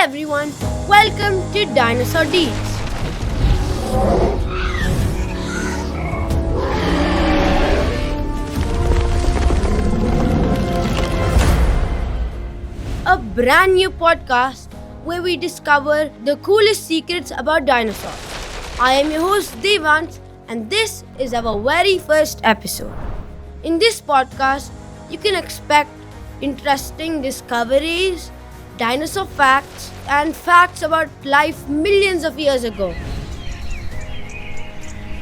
everyone, welcome to Dinosaur Deeds. A brand new podcast where we discover the coolest secrets about dinosaurs. I am your host Devansh and this is our very first episode. In this podcast, you can expect interesting discoveries, dinosaur facts, and facts about life millions of years ago.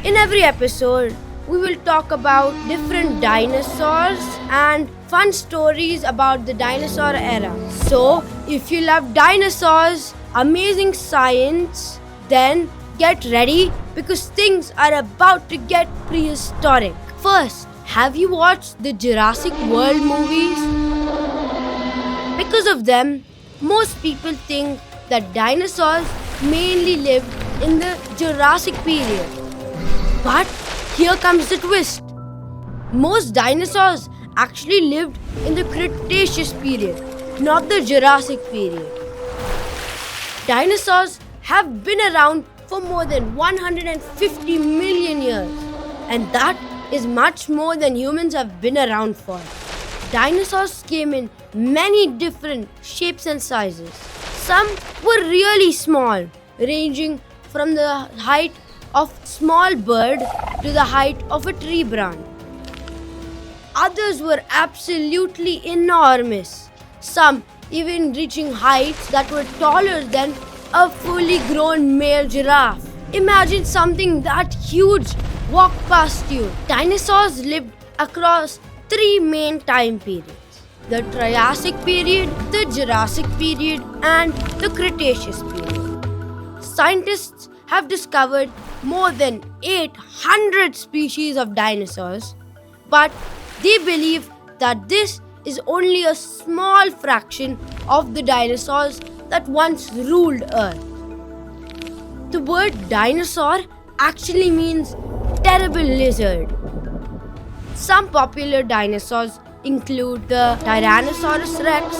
In every episode, we will talk about different dinosaurs and fun stories about the dinosaur era. So, if you love dinosaurs, amazing science, then get ready because things are about to get prehistoric. First, have you watched the Jurassic World movies? Because of them, most people think that dinosaurs mainly lived in the Jurassic period. But here comes the twist. Most dinosaurs actually lived in the Cretaceous period, not the Jurassic period. Dinosaurs have been around for more than 150 million years, and that is much more than humans have been around for. Dinosaurs came in many different shapes and sizes. Some were really small, ranging from the height of a small bird to the height of a tree branch. Others were absolutely enormous, some even reaching heights that were taller than a fully grown male giraffe. Imagine something that huge walk past you. Dinosaurs lived across three main time periods: the Triassic period, the Jurassic period, and the Cretaceous period. Scientists have discovered more than 800 species of dinosaurs, but they believe that this is only a small fraction of the dinosaurs that once ruled Earth. The word dinosaur actually means terrible lizard. Some popular dinosaurs include the Tyrannosaurus rex,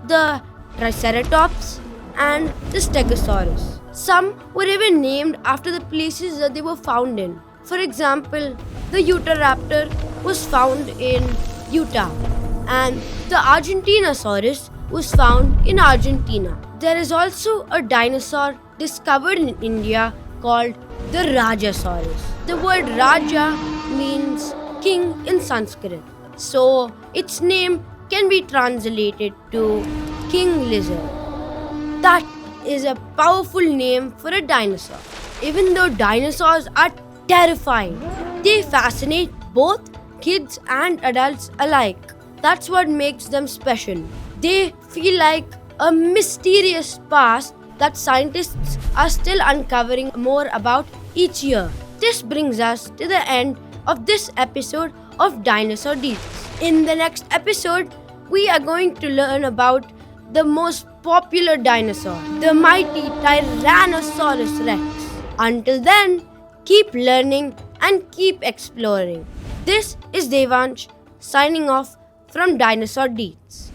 the Triceratops, and the Stegosaurus. Some were even named after the places that they were found in. For example, the Utahraptor was found in Utah, and the Argentinosaurus was found in Argentina. There is also a dinosaur discovered in India called the Rajasaurus. The word Raja means king in Sanskrit, so its name can be translated to king lizard. That is a powerful name for a dinosaur. Even though dinosaurs are terrifying, they fascinate both kids and adults alike. That's what makes them special. They feel like a mysterious past that scientists are still uncovering more about each year. This brings us to the end of this episode of Dinosaur Deeds. In the next episode, we are going to learn about the most popular dinosaur, the mighty Tyrannosaurus rex. Until then, keep learning and keep exploring. This is Devansh signing off from Dinosaur Deeds.